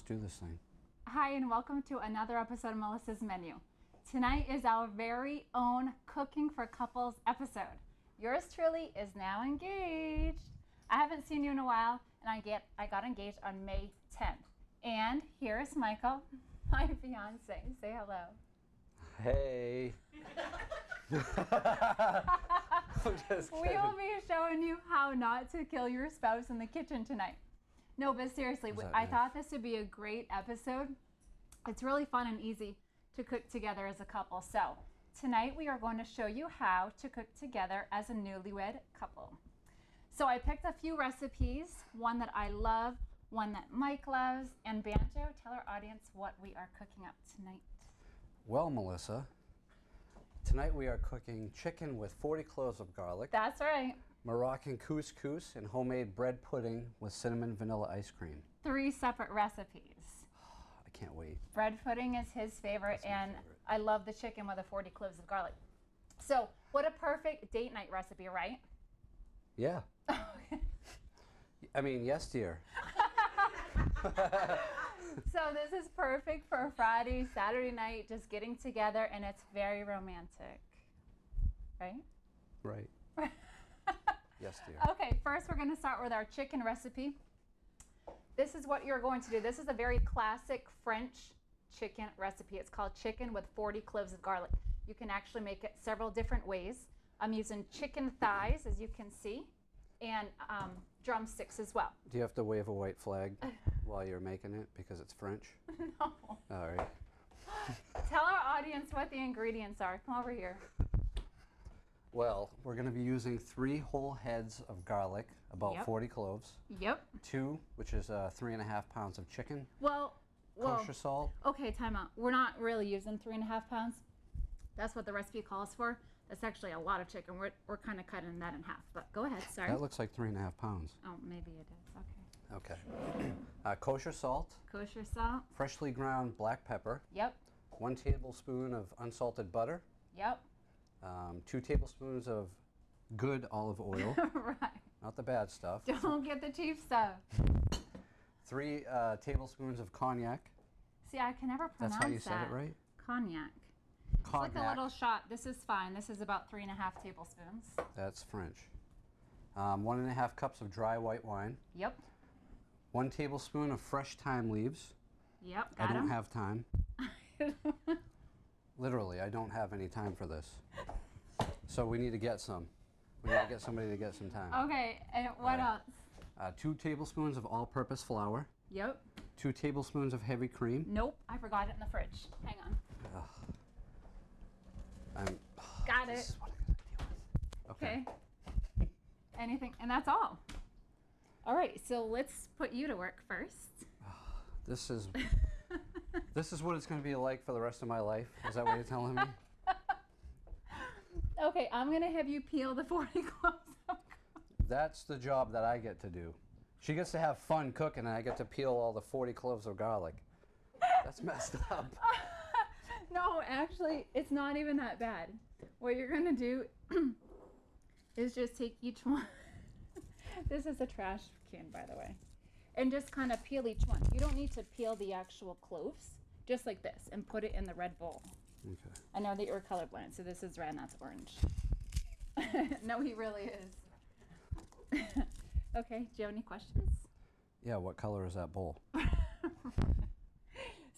do this thing. Hi, and welcome to another episode of Melissa's Menu. Tonight is our very own Cooking for Couples episode. Yours truly is now engaged. I haven't seen you in a while, and I got engaged on May 10th. And here's Michael, my fiance. Say hello. Hey. I'm just kidding. We will be showing you how not to kill your spouse in the kitchen tonight. No, but seriously, I thought this would be a great episode. It's really fun and easy to cook together as a couple. So tonight we are going to show you how to cook together as a newlywed couple. So I picked a few recipes, one that I love, one that Mike loves, and Banjo, tell our audience what we are cooking up tonight. Well, Melissa, tonight we are cooking chicken with 40 cloves of garlic. That's right. Moroccan couscous and homemade bread pudding with cinnamon vanilla ice cream. 3 separate recipes. I can't wait. Bread pudding is his favorite, and favorite. I love the chicken with the 40 cloves of garlic. So, what a perfect date night recipe, right? Yeah. I mean, yes, dear. So this is perfect for a Friday, Saturday night, just getting together, and it's very romantic, right? Right. Yes, dear. Okay, first we're going to start with our chicken recipe. This is what you're going to do. This is a very classic French chicken recipe. It's called chicken with 40 cloves of garlic. You can actually make it several different ways. I'm using chicken thighs, as you can see, and drumsticks as well. Do you have to wave a white flag while you're making it because it's French? No. All right. Tell our audience what the ingredients are. Come over here. Well, we're going to be using 3 whole heads of garlic, about 40 cloves. Yep. 2, which is 3.5 pounds of chicken. Well, Kosher salt. Okay, time out. We're not really using 3.5 pounds. That's what the recipe calls for. That's actually a lot of chicken. We're kind of cutting that in half. But go ahead. Sorry. That looks like 3.5 pounds. Oh, maybe it is. Okay. Okay. Kosher salt. Kosher salt. Freshly ground black pepper. Yep. 1 tablespoon of unsalted butter. Yep. 2 tablespoons of good olive oil. Right. Not the bad stuff. Don't get the cheap stuff. 3 tablespoons of cognac. See, I can never pronounce that. That's how you said it, right? Cognac. Cognac. It's like a little shot. This is fine. This is about 3.5 tablespoons. That's French. 1.5 cups of dry white wine. Yep. 1 tablespoon of fresh thyme leaves. Yep, I got don't 'em. have time. Literally, I don't have any time for this. So we need to get some. We need to get somebody to get some time. Okay, and what else? 2 tablespoons of all-purpose flour. Yep. 2 tablespoons of heavy cream. Nope, I forgot it in the fridge. Hang on. Got This it. is what I gotta deal with. Okay. Anything, and that's all. All right, so let's put you to work first. This is this is what it's going to be like for the rest of my life. Is that what you're telling me? Okay, I'm gonna have you peel the 40 cloves of garlic. That's the job that I get to do. She gets to have fun cooking, and I get to peel all the 40 cloves of garlic. That's messed up. No, actually, it's not even that bad. What you're gonna do is just take each one. This is a trash can, by the way. And just kind of peel each one. You don't need to peel the actual cloves, just like this, and put it in the red bowl. Okay. I know that you're colorblind, so this is red and that's orange. No, he really is. Okay, do you have any questions? Yeah, what color is that bowl?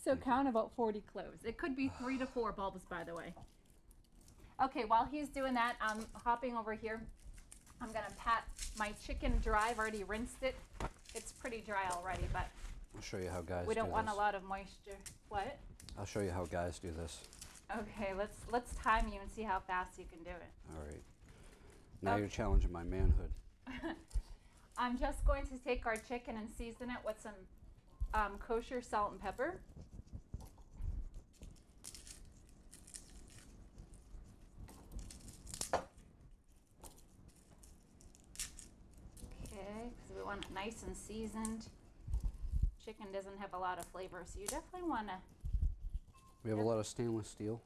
So count about 40 cloves. It could be 3 to 4 bulbs, by the way. Okay, while he's doing that, I'm hopping over here. I'm gonna pat my chicken dry. I've already rinsed it. It's pretty dry already, but I'll show you how guys do we don't want this. a lot of moisture. What? I'll show you how guys do this. Okay, let's time you and see how fast you can do it. All right. Now Okay. you're challenging my manhood. I'm just going to take our chicken and season it with some kosher salt and pepper. Okay, because we want it nice and seasoned. Chicken doesn't have a lot of flavor, so you definitely want to We have a lot of stainless steel,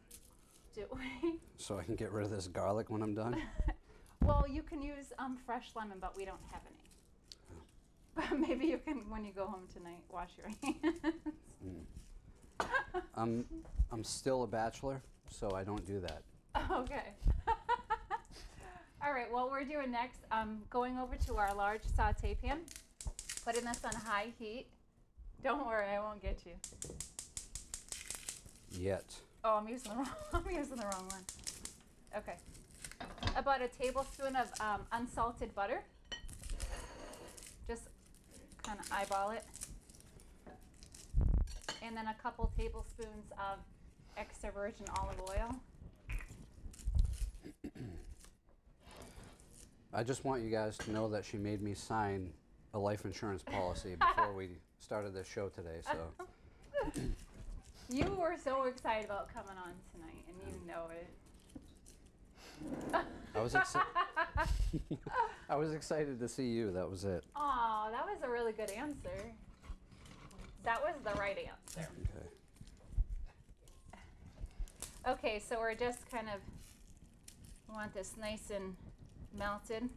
do it. so I can get rid of this garlic when I'm done. Well, you can use fresh lemon, but we don't have any. Maybe you can, when you go home tonight, wash your hands. I'm still a bachelor, so I don't do that. Okay. All right, what we're doing next, going over to our large saute pan, putting this on high heat. Don't worry, I won't get you. Yet. Oh, I'm using the wrong one. Okay. About a tablespoon of unsalted butter. Just kind of eyeball it. And then a couple tablespoons of extra virgin olive oil. I just want you guys to know that she made me sign a life insurance policy before we started this show today. So you were so excited about coming on tonight, and you know it. I was excited to see you. That was it. Aw, that was a really good answer. That was the right answer. Okay. Okay, so we're just kind of, we want this nice and melted.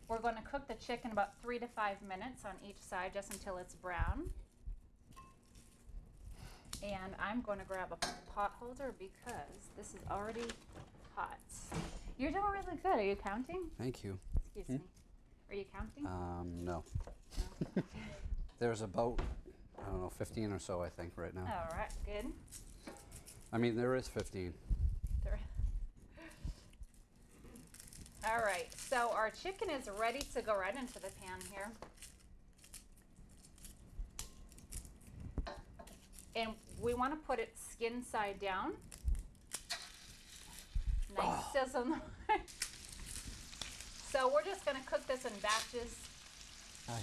We're going to cook the chicken about 3 to 5 minutes on each side, just until it's brown. And I'm going to grab a pot holder because this is already hot. You're doing really good. Are you counting? Thank you. Excuse me. Are you counting? No. No. There's about, I don't know, 15 or so, I think, right now. All right, good. I mean, there is 15. All right, so our chicken is ready to go right into the pan here. And we want to put it skin side down. Nice sizzle. So we're just going to cook this in batches. Hi.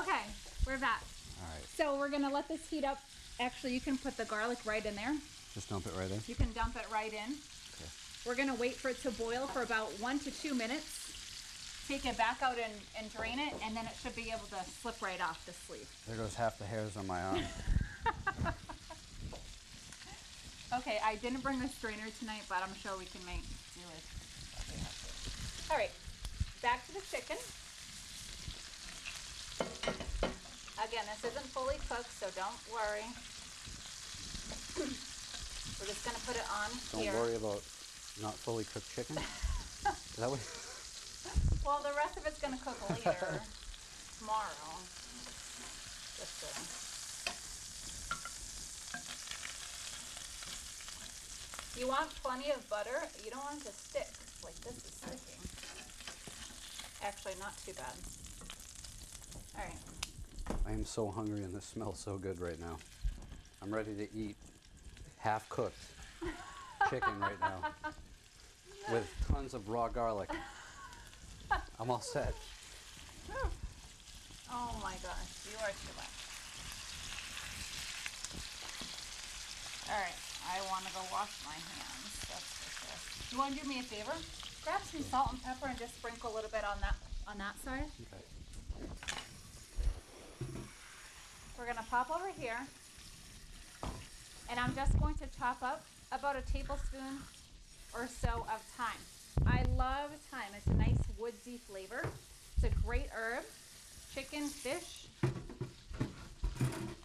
Okay, we're back. All right. So we're going to let this heat up. Actually, you can put the garlic right in there. Just dump it right in? You can dump it right in. Okay. We're going to wait for it to boil for about 1 to 2 minutes. Take it back out and drain it, and then it should be able to slip right off the sleeve. There goes half the hairs on my arm. Okay, I didn't bring a strainer tonight, but I'm sure we can do it. All right, back to the chicken. Again, this isn't fully cooked, so don't worry. We're just going to put it on here. Don't worry about not fully cooked chicken. Is that what? Well, the rest of it's going to cook later, tomorrow. Just kidding. You want plenty of butter. You don't want it to stick like this is sticking. Actually, not too bad. All right. I am so hungry and this smells so good right now. I'm ready to eat half-cooked chicken right now with tons of raw garlic. I'm all set. Oh my gosh, you are too much. All right, I want to go wash my hands. That's for sure. You want to do me a favor? Grab some salt and pepper and just sprinkle a little bit on that side. Okay. We're gonna pop over here, and I'm just going to chop up about a tablespoon or so of thyme. I love thyme. It's a nice woodsy flavor. It's a great herb. Chicken, fish.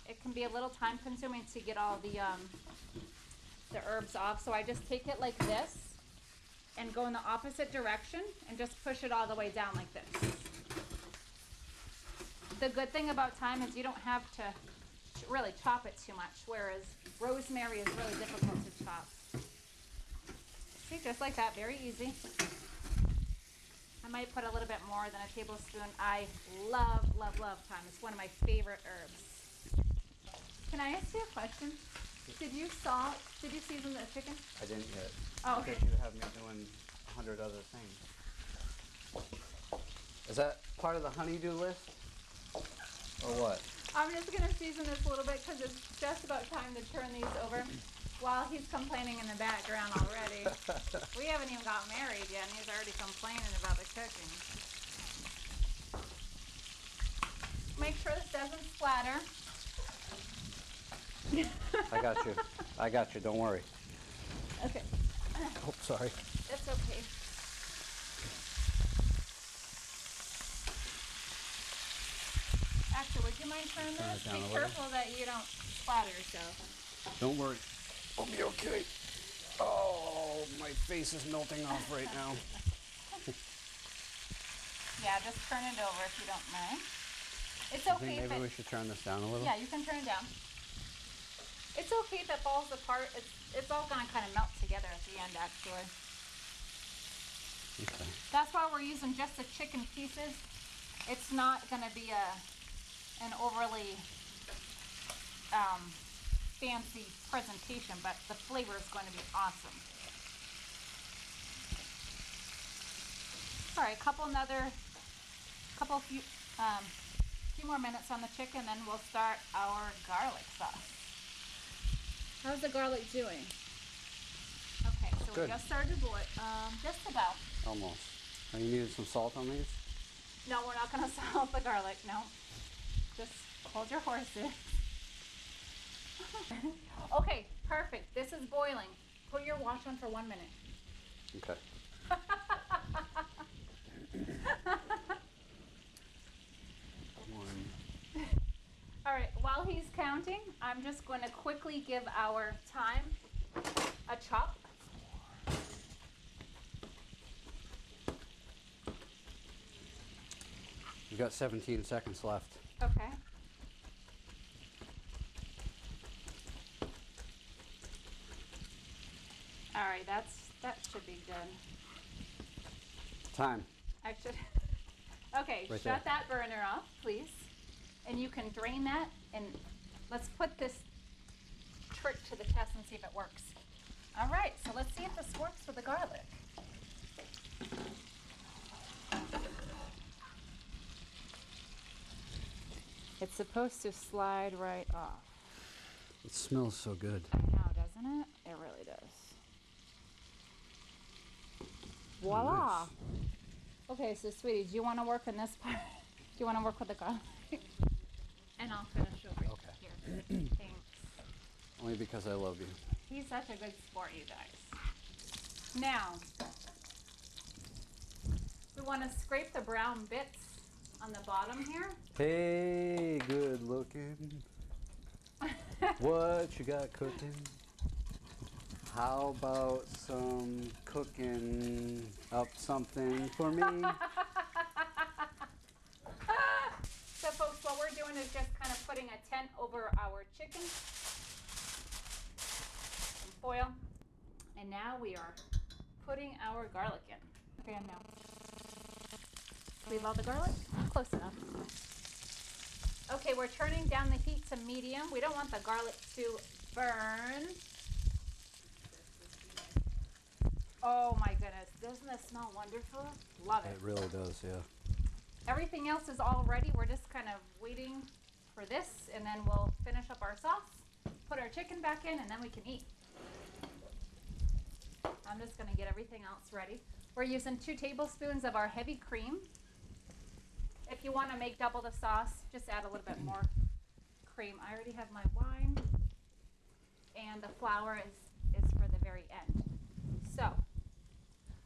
It can be a little time consuming to get all the herbs off. So I just take it like this and go in the opposite direction and just push it all the way down like this. The good thing about thyme is you don't have to really chop it too much, whereas rosemary is really difficult to chop. See, just like that, very easy. I might put a little bit more than a tablespoon. I love, love, love thyme. It's one of my favorite herbs. Can I ask you a question? Did you season the chicken? I didn't yet. Oh, okay. Because you have me doing 100 other things. Is that part of the honeydew list? Or what? I'm just going to season this a little bit because it's just about time to turn these over while he's complaining in the background already. We haven't even got married yet and he's already complaining about the cooking. Make sure this doesn't splatter. I got you. Don't worry. Okay. Oh, sorry. It's okay. Actually, would you mind turning Turn this? it down Be a little. careful that you don't splatter yourself. Don't worry. I'll be okay. Oh, my face is melting off right now. Yeah, just turn it over if you don't mind. It's I okay think if maybe we it, should turn this down a little. yeah, you can turn it down. It's okay if it falls apart. It's all gonna kind of melt together at the end, actually. Okay. That's why we're using just the chicken pieces. It's not gonna be an overly fancy presentation, but the flavor is going to be awesome. Sorry, few more minutes on the chicken, then we'll start our garlic sauce. How's the garlic doing? Okay, so Good. we just started to boil, just about. Almost. Are you needing some salt on these? No, we're not gonna salt the garlic, no. Just hold your horses. Okay, perfect. This is boiling. Put your watch on for 1 minute. Okay. One. All right, while he's counting, I'm just going to quickly give our thyme a chop. We've got 17 seconds left. Okay. All right, that should be good. Time. I should. Okay, Right shut there. that burner off, please. And you can drain that, and let's put this trick to the test and see if it works. All right, so let's see if this works with the garlic. It's supposed to slide right off. It smells so good. I know, doesn't it? It really does. Voila. Nice. Okay, so sweetie, do you want to work in this part? Do you want to work with the garlic? And I'll finish over Okay. here. Thanks. Only because I love you. He's such a good sport, you guys. Now, we want to scrape the brown bits on the bottom here. Hey, good looking. What you got cooking? How about some cooking up something for me? So folks, what we're doing is just kind of putting a tent over our chicken. Some foil. And now we are putting our garlic in. Okay, now. Leave all the garlic? Close enough. Okay, we're turning down the heat to medium. We don't want the garlic to burn. Oh my goodness, doesn't this smell wonderful? Love it. It really does, yeah. Everything else is all ready. We're just kind of waiting for this, and then we'll finish up our sauce, put our chicken back in, and then we can eat. I'm just going to get everything else ready. We're using 2 tablespoons of our heavy cream. If you want to make double the sauce, just add a little bit more cream. I already have my wine, and the flour is for the very end. So,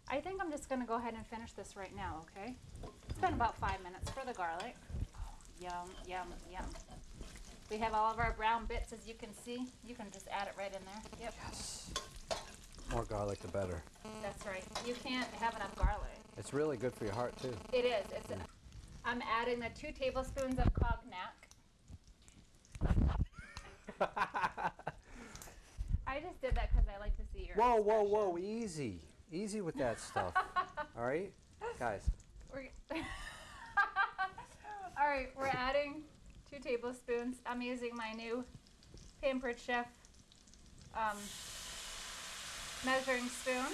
I think I'm just going to go ahead and finish this right now, okay? It's been about 5 minutes for the garlic. Oh, yum, yum, yum. We have all of our brown bits, as you can see. You can just add it right in there. Yep. Yes. More garlic, the better. That's right. You can't have enough garlic. It's really good for your heart, too. It is. I'm adding the 2 tablespoons of cognac. I just did that because I like to see your Whoa, whoa, expression. whoa, easy. Easy with that stuff. All right? Guys. All right, we're adding 2 tablespoons. I'm using my new Pampered Chef measuring spoon.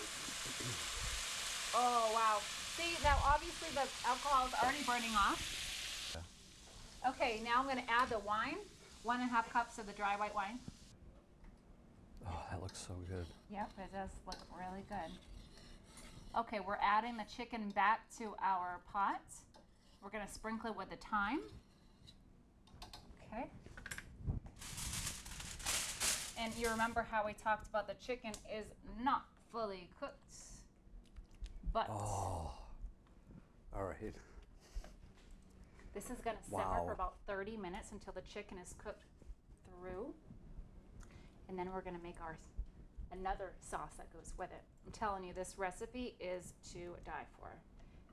Oh, wow. See, now obviously the alcohol is already burning off. Yeah. Okay, now I'm going to add the wine. 1.5 cups of the dry white wine. Oh, that looks so good. Yep, it does look really good. Okay, we're adding the chicken back to our pot. We're going to sprinkle it with the thyme. Okay. And you remember how we talked about the chicken is not fully cooked. But Oh. All right. This is going to simmer for about 30 minutes until the chicken is cooked through. And then we're going to make another sauce that goes with it. I'm telling you, this recipe is to die for.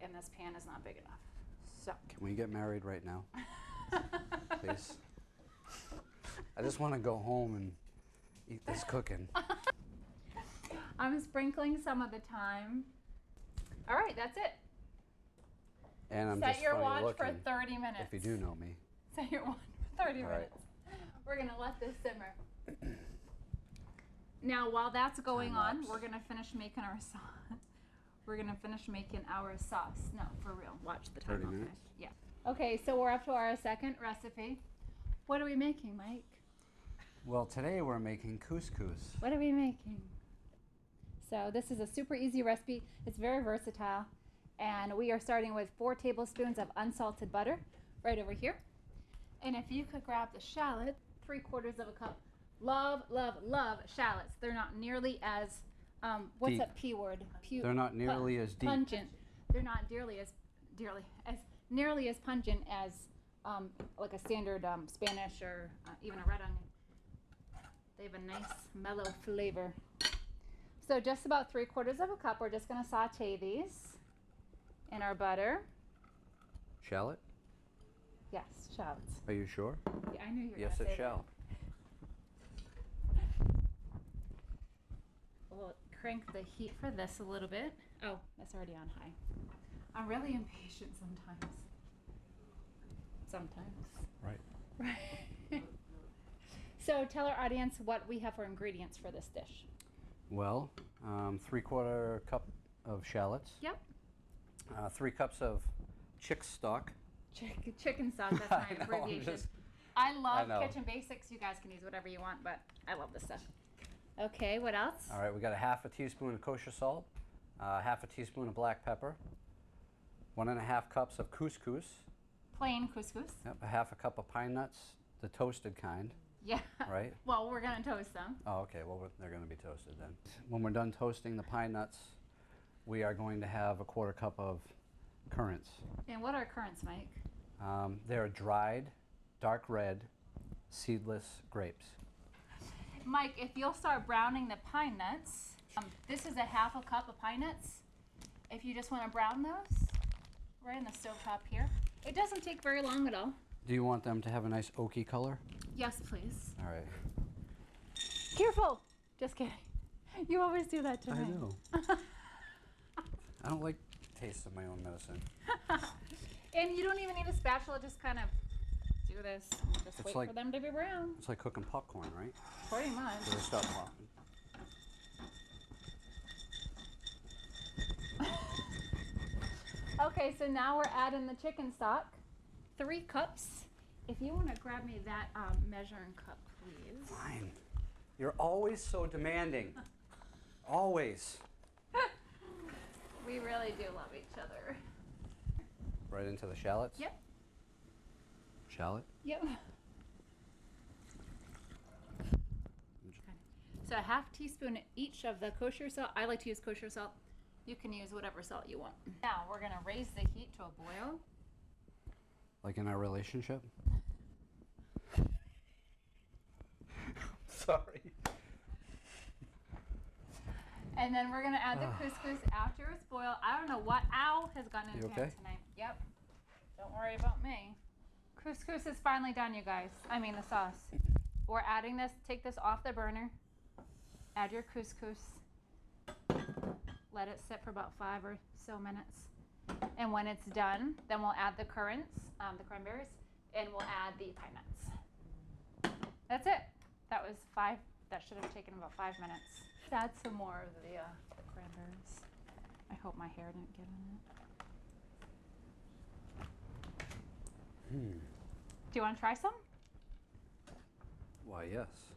And this pan is not big enough. So. Can we get married right now? Please. I just want to go home and eat this cooking. I'm sprinkling some of the thyme. All right, that's it. And I'm Set just your funny watch looking, for 30 minutes. if you do know me. Set your watch for 30 All minutes. We're going to let this simmer. Now, while that's going on, we're going to finish making our sauce. We're going to finish making our sauce. No, for real. Watch the time. 30 minutes? Yeah. Okay, so we're up to our second recipe. What are we making, Mike? Well, today we're making couscous. What are we making? So this is a super easy recipe. It's very versatile. And we are starting with 4 tablespoons of unsalted butter right over here. And if you could grab the shallot, 3/4 of a cup. Love, love, love shallots. They're not nearly as, what's deep. that P word? They're not nearly as deep. Pungent. They're not nearly as pungent as like a standard Spanish or even a red onion. They have a nice mellow flavor. So just about 3/4 of a cup. We're just going to saute these in our butter. Shallot? Yes, shallots. Are you sure? Yeah, I knew you were Yes, going to it say shall. We'll crank the heat for this a little bit. Oh, that's already on high. I'm really impatient sometimes. Right. Right. So tell our audience what we have for ingredients for this dish. Well, 3/4 cup of shallots. Yep. 3 cups of chick stock. Chicken stock, that's my I know, abbreviation. I I love know. kitchen basics. You guys can use whatever you want, but I love this stuff. Okay, what else? All right, we got a 1/2 teaspoon of kosher salt, 1/2 teaspoon of black pepper, 1.5 cups of couscous. Plain couscous. Yep, a 1/2 cup of pine nuts, the toasted kind. Yeah. Right? Well, we're going to toast them. Oh, okay. Well, they're going to be toasted then. When we're done toasting the pine nuts, we are going to have a 1/4 cup of currants. And what are currants, Mike? They're dried, dark red, seedless grapes. Mike, if you'll start browning the pine nuts, this is a 1/2 cup of pine nuts. If you just want to brown those, right in the stovetop here. It doesn't take very long at all. Do you want them to have a nice oaky color? Yes, please. All right. Careful! Just kidding. You always do that to I me. know. I don't like the taste of my own medicine. And you don't even need a spatula, just kind of do this and just It's wait like- for them to be brown. It's like cooking popcorn, right? Pretty much. So they start popping. Okay, so now we're adding the chicken stock. 3 cups. If you want to grab me that measuring cup, please. Fine. You're always so demanding. Always. We really do love each other. Right into the shallots? Yep. Shallot? Yep. So a 1/2 teaspoon each of the kosher salt. I like to use kosher salt. You can use whatever salt you want. Now we're gonna raise the heat to a boil. Like in our relationship? Sorry. And then we're gonna add the couscous after it's boiled. I don't know what owl has gotten into You here okay? tonight. Yep. Don't worry about me. Couscous is finally done, you guys. I mean the sauce. We're adding this. Take this off the burner. Add your couscous. Let it sit for about 5 or so minutes. And when it's done, then we'll add the currants, the cranberries, and we'll add the pine nuts. That's it. That was 5. That should have taken about 5 minutes. Let's add some more of the cranberries. I hope my hair didn't get in it. Do you want to try some? Why, yes.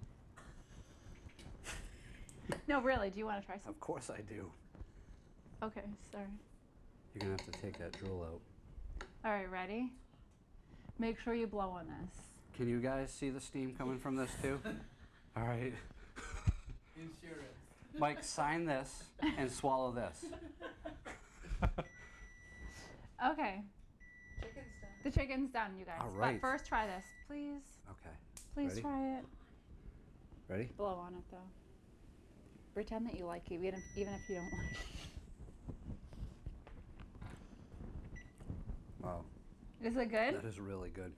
No, really. Do you want to try some? Of course I do. Okay, sorry. You're going to have to take that drool out. All right, ready? Make sure you blow on this. Can you guys see the steam coming from this too? All right. Insurance. Mike, sign this and swallow this. Okay. Chicken stuff. The chicken's done, you guys. All right. But first, try this, please. Okay. Please Ready? try it. Ready? Blow on it though. Pretend that you like it, even if you don't like it. Wow. Is it good? That is really good.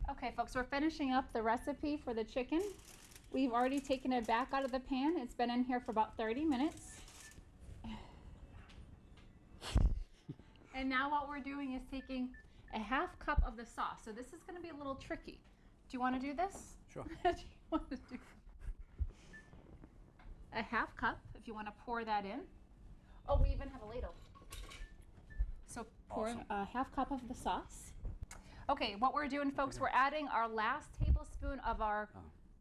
Okay, folks, we're finishing up the recipe for the chicken. We've already taken it back out of the pan. It's been in here for about 30 minutes. And now what we're doing is taking a half cup of the sauce. So this is going to be a little tricky. Do you want to do this? Sure. Do you want to do a half cup if you want to pour that in? Oh, we even have a ladle. So pour Awesome. a half cup of the sauce. Okay, what we're doing, folks, we're adding our last tablespoon of our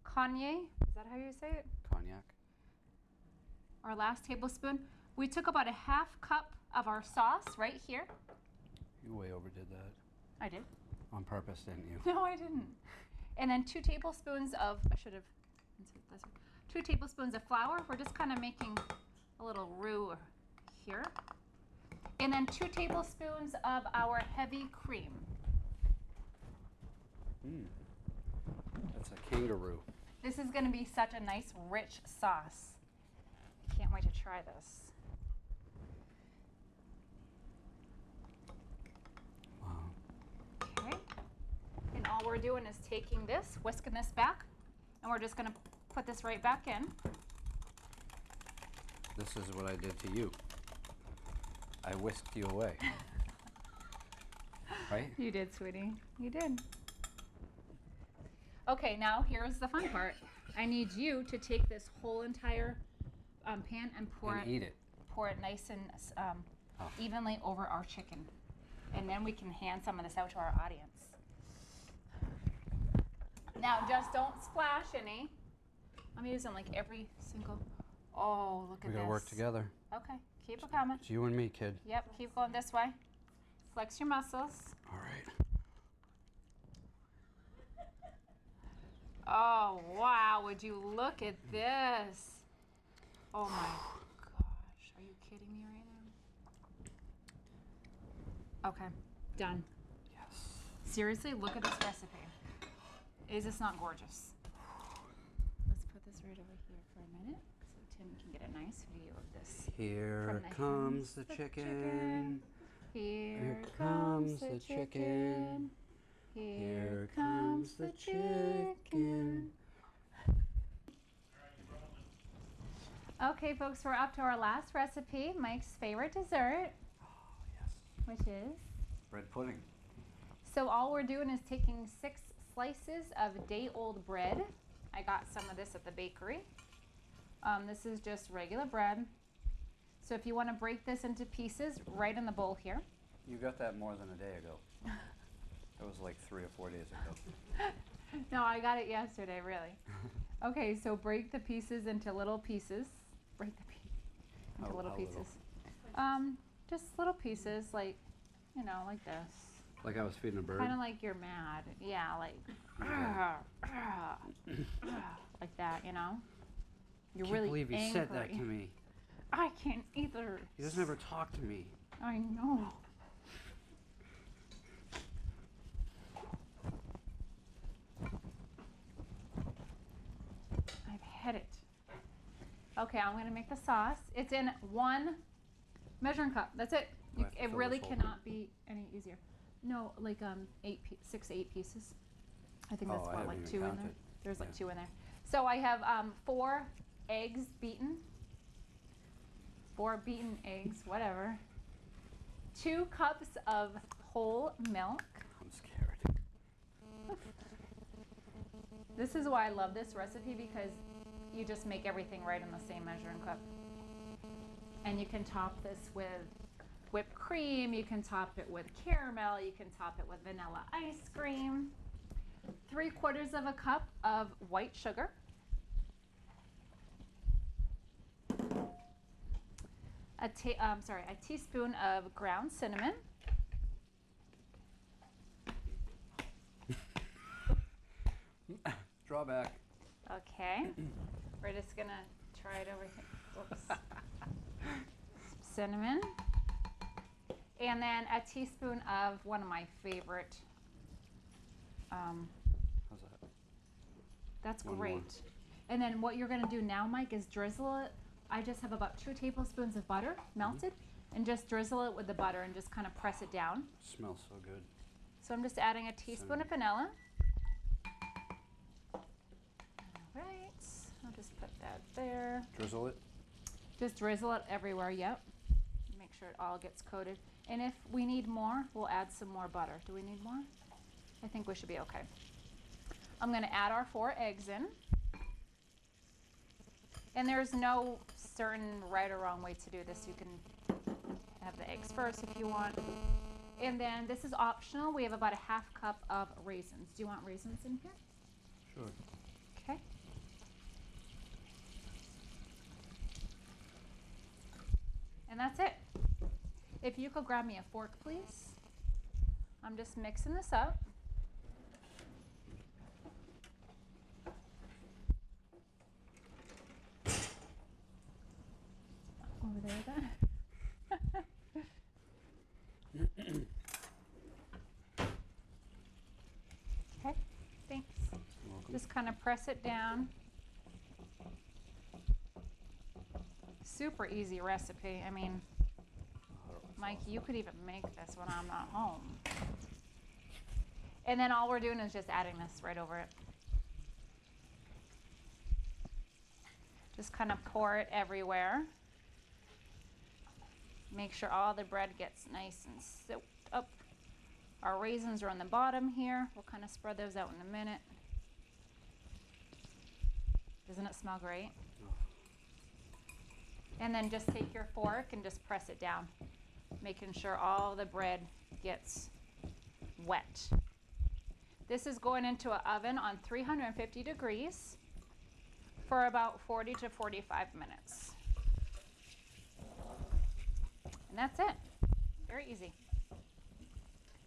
cognac. Is that how you say it? Cognac. Our last tablespoon. We took about a half cup of our sauce right here. You way overdid that. I did. On purpose, didn't you? No, I didn't. And then 2 tablespoons of, I should have, 2 tablespoons of flour. We're just kind of making a little roux here. And then 2 tablespoons of our heavy cream. That's a kangaroo. This is going to be such a nice, rich sauce. Can't wait to try this. Wow. Okay. And all we're doing is taking this, whisking this back, and we're just going to put this right back in. This is what I did to you. I whisked you away. Right? You did, sweetie. You did. Okay, now here's the fun part. I need you to take this whole entire pan and Eat it. pour it nice and evenly over our chicken. And then we can hand some of this out to our audience. Now, just don't splash any. I'm using like every single, oh, look at this. We gotta work together. Okay, keep it coming. It's you and me, kid. Yep, keep going this way. Flex your muscles. All right. Oh, wow, would you look at this? Oh my gosh, are you kidding me right now? Okay, done. Yes. Seriously, look at this recipe. Is this not gorgeous? Let's put this right over here for a minute so Tim can get a nice view of this. Here From the comes hands the of the chicken. Here comes the chicken. Here comes the chicken. Okay, folks, we're up to our last recipe, Mike's favorite dessert, Oh, yes. which is, Bread pudding. so all we're doing is taking 6 slices of day-old bread. I got some of this at the bakery. This is just regular bread. So if you want to break this into pieces, right in the bowl here. You got that more than a day ago. That was like 3 or 4 days ago. No, I got it yesterday, really. Okay, so break the pieces into little pieces. Break the into How little little? pieces. Just little pieces, like, you know, like this. Like I was feeding a bird. Kind of like you're mad. Yeah, like, like that, you know? You're I can't really believe he angry. said that to me. I can't either. He doesn't ever talk to me. I know. I've had it. Okay, I'm going to make the sauce. It's in 1 measuring cup. That's it. Do I have to It fill really this whole cannot be any easier. No, like 6 to 8 pieces. I think that's Oh, I what, haven't like even 2 in there. counted. There's like Yeah. 2 in there. So I have 4 eggs beaten. 4 beaten eggs, whatever. 2 cups of whole milk. I'm scared. This is why I love this recipe, because you just make everything right in the same measuring cup. And you can top this with whipped cream, you can top it with caramel, you can top it with vanilla ice cream. 3/4 of a cup of white sugar. A teaspoon of ground cinnamon. Drawback. Okay. We're just gonna try it over here. Whoops. Cinnamon. And then a teaspoon of one of my favorite How's that? That's One great. more. And then what you're gonna do now, Mike, is drizzle it. I just have about 2 tablespoons of butter melted, and just drizzle it with the butter and just kind of press it down. Smells so good. So I'm just adding a teaspoon of vanilla. All right, I'll just put that there. Drizzle it. Just drizzle it everywhere, yep. Make sure it all gets coated. And if we need more, we'll add some more butter. Do we need more? I think we should be okay. I'm gonna add our 4 eggs in. And there's no certain right or wrong way to do this. You can have the eggs first if you want. And then this is optional. We have about a 1/2 cup of raisins. Do you want raisins in here? Sure. Okay. And that's it. If you could grab me a fork, please. I'm just mixing this up. Over there then. Okay, thanks. You're welcome. Just kind of press it down. Super easy recipe. I mean, Mike, you could even make this when I'm not home. And then all we're doing is just adding this right over it. Just kind of pour it everywhere. Make sure all the bread gets nice and soaked up. Our raisins are on the bottom here. We'll kind of spread those out in a minute. Doesn't it smell great? And then just take your fork and just press it down, making sure all the bread gets wet. This is going into an oven on 350 degrees for about 40 to 45 minutes. And that's it. Very easy.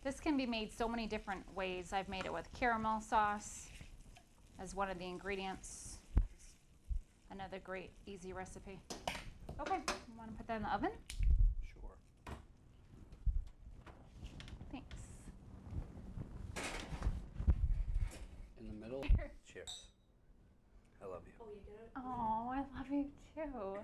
This can be made so many different ways. I've made it with caramel sauce as one of the ingredients. Another great, easy recipe. Okay, you want to put that in the oven? Sure. Thanks. In the middle. Cheers. I love you. Oh, you did it? Oh, I love you too.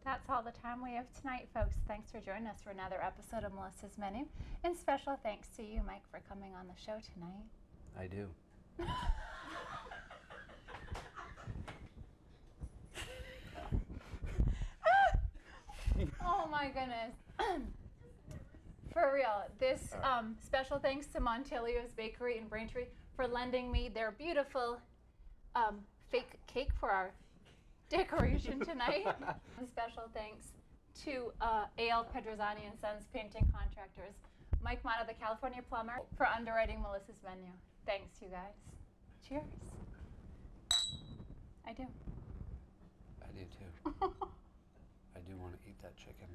That's all the time we have tonight, folks. Thanks for joining us for another episode of Melissa's Menu. And special thanks to you, Mike, for coming on the show tonight. I do. Oh my goodness. For real. This special thanks to Montilio's Bakery in Braintree for lending me their beautiful fake cake for our decoration tonight. Special thanks to A.L. Pedrozzani and Sons Painting Contractors, Mike Mata, the California Plumber, for underwriting Melissa's Menu. Thanks, you guys. Cheers. I do. I do too. I do want to eat that chicken.